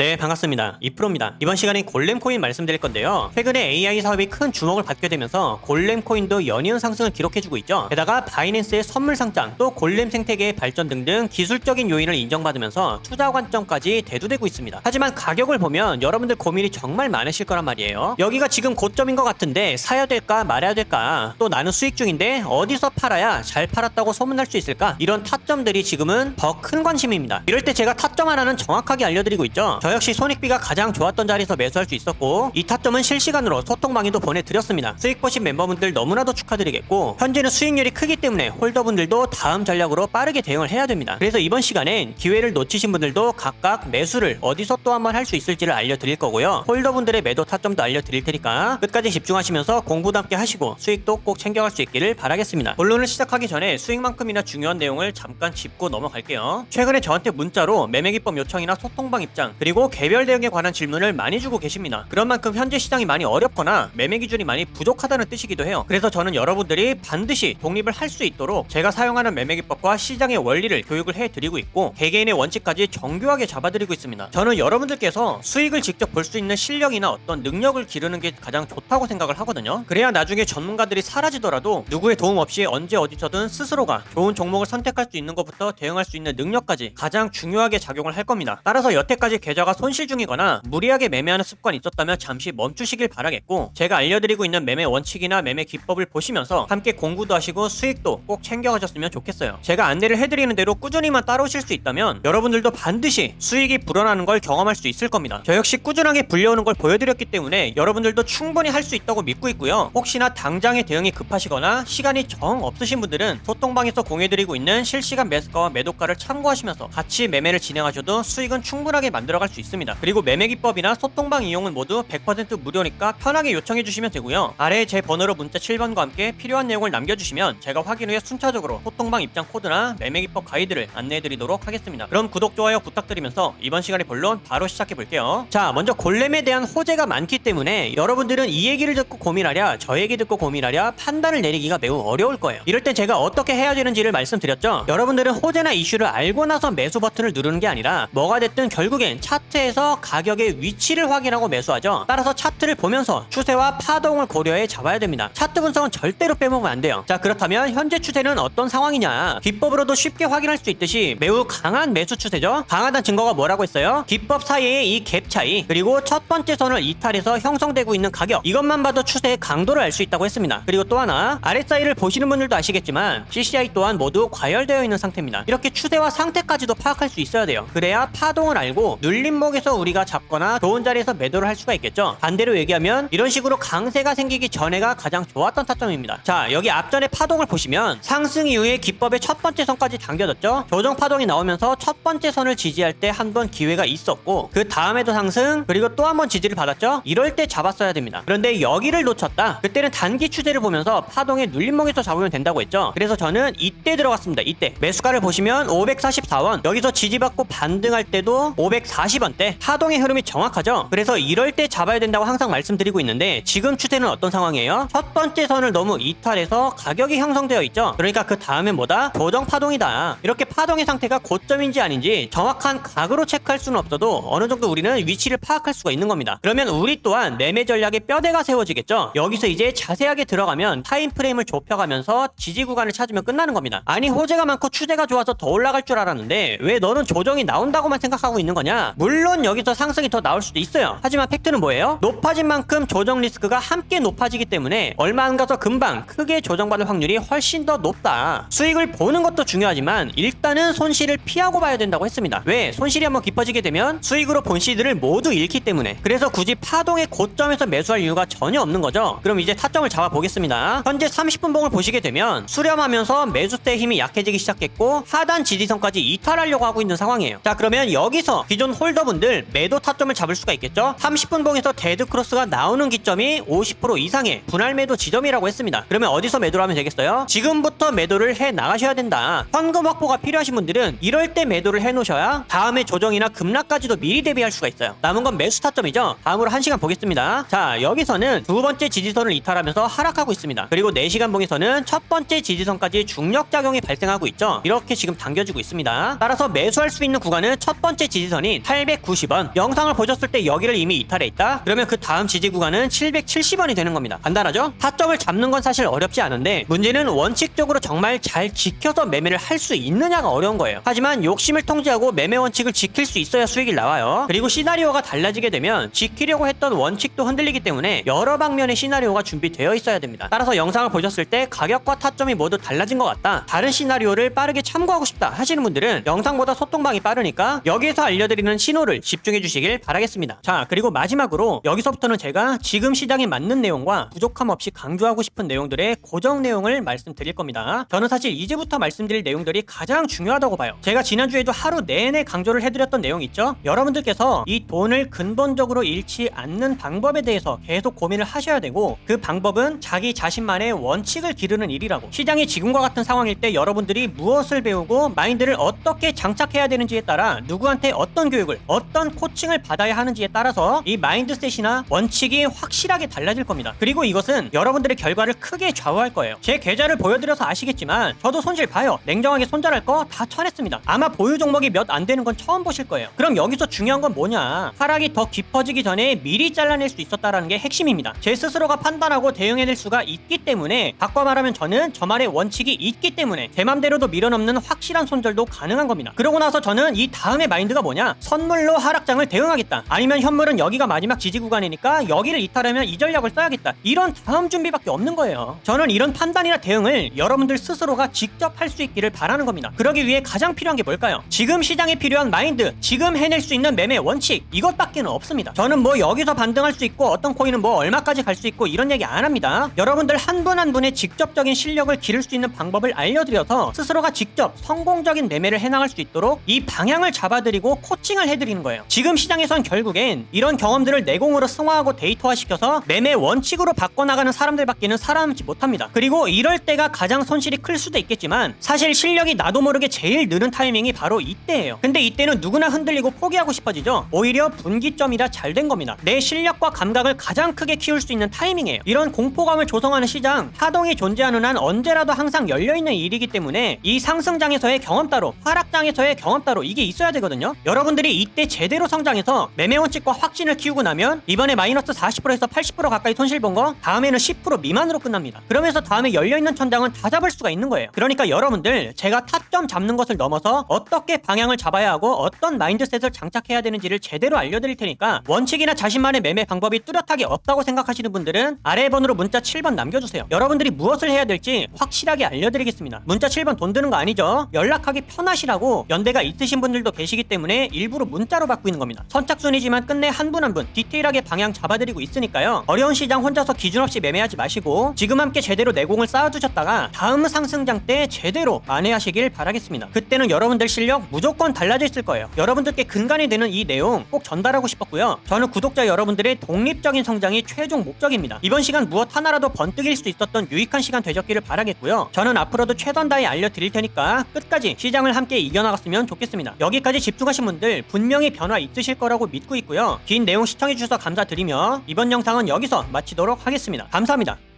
네, 반갑습니다. 이프로입니다. 이번 시간에 골렘코인 말씀드릴 건데요. 최근에 AI 사업이 큰 주목을 받게 되면서 골렘코인도 연이은 상승을 기록해주고 있죠. 게다가 바이낸스의 선물 상장, 또 골렘 생태계의 발전 등등 기술적인 요인을 인정받으면서 투자 관점까지 대두되고 있습니다. 하지만 가격을 보면 여러분들 고민이 정말 많으실 거란 말이에요. 여기가 지금 고점인 것 같은데 사야 될까 말아야 될까, 또 나는 수익 중인데 어디서 팔아야 잘 팔았다고 소문날 수 있을까, 이런 타점들이 지금은 더 큰 관심입니다. 이럴 때 제가 타점 하나는 정확하게 알려드리고 있죠. 저 역시 손익비가 가장 좋았던 자리에서 매수할 수 있었고, 이 타점은 실시간으로 소통방에도 보내드렸습니다. 수익 보신 멤버분들 너무나도 축하드리겠고, 현재는 수익률이 크기 때문에 홀더분들도 다음 전략으로 빠르게 대응을 해야 됩니다. 그래서 이번 시간엔 기회를 놓치신 분들도 각각 매수를 어디서 또 한 번 할 수 있을지를 알려드릴 거고요. 홀더분들의 매도 타점도 알려드릴 테니까 끝까지 집중하시면서 공부도 함께 하시고 수익도 꼭 챙겨갈 수 있기를 바라겠습니다. 본론을 시작하기 전에 수익만큼이나 중요한 내용을 잠깐 짚고 넘어갈게요. 최근에 저한테 문자로 매매기법 요청이나 소통방 입장, 그리고 개별 대응에 관한 질문을 많이 주고 계십니다. 그런 만큼 현재 시장이 많이 어렵거나 매매 기준이 많이 부족하다는 뜻이기도 해요. 그래서 저는 여러분들이 반드시 독립을 할 수 있도록 제가 사용하는 매매 기법과 시장의 원리를 교육을 해드리고 있고, 개개인의 원칙까지 정교하게 잡아드리고 있습니다. 저는 여러분들께서 수익을 직접 볼 수 있는 실력이나 어떤 능력을 기르는 게 가장 좋다고 생각을 하거든요. 그래야 나중에 전문가들이 사라지더라도 누구의 도움 없이 언제 어디서든 스스로가 좋은 종목을 선택할 수 있는 것부터 대응할 수 있는 능력까지 가장 중요하게 작용을 할 겁니다. 따라서 여태까지 계좌가 손실 중이거나 무리하게 매매하는 습관이 있었다면 잠시 멈추시길 바라겠고, 제가 알려드리고 있는 매매 원칙이나 매매 기법을 보시면서 함께 공부도 하시고 수익도 꼭 챙겨가셨으면 좋겠어요. 제가 안내를 해드리는 대로 꾸준히만 따라오실 수 있다면 여러분들도 반드시 수익이 불어나는 걸 경험할 수 있을 겁니다. 저 역시 꾸준하게 불려오는 걸 보여드렸기 때문에 여러분들도 충분히 할 수 있다고 믿고 있고요. 혹시나 당장의 대응이 급하시거나 시간이 정 없으신 분들은 소통방에서 공유해드리고 있는 실시간 매수가와 매도가를 참고하시면서 같이 매매를 진행하셔도 수익은 충분하게 만들어갈 수 있습니다. 그리고 매매 기법이나 소통방 이용은 모두 100% 무료니까 편하게 요청해 주시면 되고요. 아래에 제 번호로 문자 7번과 함께 필요한 내용을 남겨주시면 제가 확인 후에 순차적으로 소통방 입장 코드나 매매 기법 가이드를 안내해 드리도록 하겠습니다. 그럼 구독, 좋아요 부탁드리면서 이번 시간의 본론 바로 시작해 볼게요. 자, 먼저 골렘에 대한 호재가 많기 때문에 여러분들은 이 얘기를 듣고 고민하랴 저 얘기 듣고 고민하랴 판단을 내리기가 매우 어려울 거예요. 이럴 땐 제가 어떻게 해야 되는지를 말씀드렸죠. 여러분들은 호재나 이슈를 알고 나서 매수 버튼을 누르는 게 아니라 뭐가 됐든 결국엔 차트에서 가격의 위치를 확인하고 매수하죠. 따라서 차트를 보면서 추세와 파동을 고려해 잡아야 됩니다. 차트 분석은 절대로 빼먹으면 안 돼요. 자, 그렇다면 현재 추세는 어떤 상황이냐, 기법으로도 쉽게 확인할 수 있듯이 매우 강한 매수 추세죠. 강하다는 증거가 뭐라고 했어요? 기법 사이의 이 갭 차이, 그리고 첫 번째 선을 이탈해서 형성되고 있는 가격, 이것만 봐도 추세의 강도를 알 수 있다고 했습니다. 그리고 또 하나, RSI를 보시는 분들도 아시겠지만 CCI 또한 모두 과열되어 있는 상태입니다. 이렇게 추세와 상태까지도 파악할 수 있어야 돼요. 그래야 파동을 알고 눌림목에서 우리가 잡거나 좋은 자리에서 매도를 할 수가 있겠죠. 반대로 얘기하면 이런 식으로 강세가 생기기 전에가 가장 좋았던 타점입니다. 자, 여기 앞전에 파동을 보시면 상승 이후에 기법의 첫 번째 선까지 당겨졌죠. 조정 파동이 나오면서 첫 번째 선을 지지할 때 한 번 기회가 있었고, 그 다음에도 상승, 그리고 또 한 번 지지를 받았죠. 이럴 때 잡았어야 됩니다. 그런데 여기를 놓쳤다. 그때는 단기 추세를 보면서 파동의 눌림목에서 잡으면 된다고 했죠. 그래서 저는 이때 들어갔습니다. 이때 매수가를 보시면 544원, 여기서 지지받고 반등할 때도 540원대, 파동의 흐름이 정확하죠. 그래서 이럴 때 잡아야 된다고 항상 말씀드리고 있는데, 지금 추세는 어떤 상황이에요? 첫 번째 선을 너무 이탈해서 가격이 형성되어 있죠. 그러니까 그 다음에 뭐다? 조정 파동이다. 이렇게 파동의 상태가 고점인지 아닌지 정확한 각으로 체크할 수는 없어도 어느 정도 우리는 위치를 파악할 수가 있는 겁니다. 그러면 우리 또한 매매 전략의 뼈대가 세워지겠죠. 여기서 이제 자세하게 들어가면 타임프레임을 좁혀가면서 지지 구간을 찾으면 끝나는 겁니다. 아니, 호재가 많고 추세가 좋아서 더 올라갈 줄 알았는데 왜 너는 조정이 나온다고만 생각하고 있는 거냐? 물론 여기서 상승이 더 나올 수도 있어요. 하지만 팩트는 뭐예요? 높아진 만큼 조정 리스크가 함께 높아지기 때문에 얼마 안 가서 금방 크게 조정받을 확률이 훨씬 더 높다. 수익을 보는 것도 중요하지만 일단은 손실을 피하고 봐야 된다고 했습니다. 왜? 손실이 한번 깊어지게 되면 수익으로 본 시드를 모두 잃기 때문에. 그래서 굳이 파동의 고점에서 매수할 이유가 전혀 없는 거죠. 그럼 이제 타점을 잡아 보겠습니다. 현재 30분 봉을 보시게 되면 수렴하면서 매수세의 힘이 약해지기 시작했고 하단 지지선까지 이탈하려고 하고 있는 상황이에요. 자, 그러면 여기서 기존 홀더분들 매도 타점을 잡을 수가 있겠죠. 30분 봉에서 데드 크로스가 나오는 기점이 50% 이상의 분할 매도 지점이라고 했습니다. 그러면 어디서 매도를 하면 되겠어요? 지금부터 매도를 해 나가셔야 된다. 현금 확보가 필요하신 분들은 이럴 때 매도를 해 놓으셔야 다음에 조정이나 급락까지도 미리 대비할 수가 있어요. 남은 건 매수 타점이죠. 다음으로 1시간 보겠습니다. 자, 여기서는 두 번째 지지선을 이탈하면서 하락하고 있습니다. 그리고 4시간 봉에서는 첫 번째 지지선까지 중력작용이 발생하고 있죠. 이렇게 지금 당겨지고 있습니다. 따라서 매수할 수 있는 구간은 첫 번째 지지선인 790원. 영상을 보셨을 때 여기를 이미 이탈해 있다? 그러면 그 다음 지지 구간은 770원이 되는 겁니다. 간단하죠? 타점을 잡는 건 사실 어렵지 않은데 문제는 원칙적으로 정말 잘 지켜서 매매를 할 수 있느냐가 어려운 거예요. 하지만 욕심을 통제하고 매매 원칙을 지킬 수 있어야 수익이 나와요. 그리고 시나리오가 달라지게 되면 지키려고 했던 원칙도 흔들리기 때문에 여러 방면의 시나리오가 준비되어 있어야 됩니다. 따라서 영상을 보셨을 때 가격과 타점이 모두 달라진 것 같다, 다른 시나리오를 빠르게 참고하고 싶다 하시는 분들은 영상보다 소통방이 빠르니까 여기에서 알려드리는 신호를 집중해 주시길 바라겠습니다. 자, 그리고 마지막으로 여기서부터는 제가 지금 시장에 맞는 내용과 부족함 없이 강조하고 싶은 내용들의 고정 내용을 말씀드릴 겁니다. 저는 사실 이제부터 말씀드릴 내용들이 가장 중요하다고 봐요. 제가 지난주에도 하루 내내 강조를 해드렸던 내용 있죠? 여러분들께서 이 돈을 근본적으로 잃지 않는 방법에 대해서 계속 고민을 하셔야 되고, 그 방법은 자기 자신만의 원칙을 기르는 일이라고. 시장이 지금과 같은 상황일 때 여러분들이 무엇을 배우고 마인드를 어떻게 장착해야 되는지에 따라 누구한테 어떤 교육을, 어떤 코칭을 받아야 하는지에 따라서 이 마인드셋이나 원칙이 확실하게 달라질 겁니다. 그리고 이것은 여러분들의 결과를 크게 좌우할 거예요. 제 계좌를 보여드려서 아시겠지만 저도 손실 봐요. 냉정하게 손절할 거 다 쳐냈습니다. 아마 보유 종목이 몇 안 되는 건 처음 보실 거예요. 그럼 여기서 중요한 건 뭐냐? 하락이 더 깊어지기 전에 미리 잘라낼 수 있었다라는 게 핵심입니다. 제 스스로가 판단하고 대응해낼 수가 있기 때문에, 바꿔 말하면 저는 저만의 원칙이 있기 때문에 제 맘대로도 밀어넘는 확실한 손절도 가능한 겁니다. 그러고 나서 저는 이 다음의 마인드가 뭐냐? 선물로 하락장을 대응하겠다. 아니면 현물은 여기가 마지막 지지 구간이니까 여기를 이탈하면 이 전략을 써야겠다. 이런 다음 준비밖에 없는 거예요. 저는 이런 판단이나 대응을 여러분들 스스로가 직접 할 수 있기를 바라는 겁니다. 그러기 위해 가장 필요한 게 뭘까요? 지금 시장에 필요한 마인드, 지금 해낼 수 있는 매매 원칙, 이것밖에는 없습니다. 저는 뭐 여기서 반등할 수 있고 어떤 코인은 뭐 얼마까지 갈 수 있고 이런 얘기 안 합니다. 여러분들 한 분 한 분의 직접적인 실력을 기를 수 있는 방법을 알려드려서 스스로가 직접 성공적인 매매를 해나갈 수 있도록 이 방향을 잡아드리고 코칭을 해드리는 거예요. 지금 시장에선 결국엔 이런 경험들을 내공으로 승화하고 데이터화시켜서 매매 원칙으로 바꿔나가는 사람들밖에는 살아남지 못합니다. 그리고 이럴 때가 가장 손실이 클 수도 있겠지만 사실 실력이 나도 모르게 제일 느는 타이밍이 바로 이때예요. 근데 이때는 누구나 흔들리고 포기하고 싶어지죠. 오히려 분기점이라 잘 된 겁니다. 내 실력과 감각을 가장 크게 키울 수 있는 타이밍이에요. 이런 공포감을 조성하는 시장, 파동이 존재하는 한 언제라도 항상 열려있는 일이기 때문에 이 상승장에서의 경험 따로, 하락장에서의 경험 따로, 이게 있어야 되거든요. 여러분들이 이때 제대로 성장해서 매매 원칙과 확신을 키우고 나면 이번에 마이너스 40%에서 80% 가까이 손실 본 거 다음에는 10% 미만으로 끝납니다. 그러면서 다음에 열려있는 천장은 다 잡을 수가 있는 거예요. 그러니까 여러분들, 제가 타점 잡는 것을 넘어서 어떻게 방향을 잡아야 하고 어떤 마인드셋을 장착해야 되는지를 제대로 알려드릴 테니까, 원칙이나 자신만의 매매 방법이 뚜렷하게 없다고 생각하시는 분들은 아래 번호로 문자 7번 남겨주세요. 여러분들이 무엇을 해야 될지 확실하게 알려드리겠습니다. 문자 7번 돈 드는 거 아니죠? 연락하기 편하시라고 연대가 있으신 분들도 계시기 때문에 일부러 문자로 받고 있는 겁니다. 선착순이지만 끝내 한 분 한 분 디테일하게 방향 잡아드리고 있으니까요. 어려운 시장 혼자서 기준 없이 매매하지 마시고 지금 함께 제대로 내공을 쌓아두셨다가 다음 상승장 때 제대로 만회하시길 바라겠습니다. 그때는 여러분들 실력 무조건 달라져 있을 거예요. 여러분들께 근간이 되는 이 내용 꼭 전달하고 싶었고요. 저는 구독자 여러분들의 독립적인 성장이 최종 목적입니다. 이번 시간 무엇 하나라도 번뜩일 수 있었던 유익한 시간 되셨기를 바라겠고요. 저는 앞으로도 최선 다해 알려드릴 테니까 끝까지 시장을 함께 이겨나갔으면 좋겠습니다. 여기까지 집중하신 분들 분명히 변화 있으실 거라고 믿고 있고요. 긴 내용 시청해주셔서 감사드리며 이번 영상은 여기서 마치도록 하겠습니다. 감사합니다.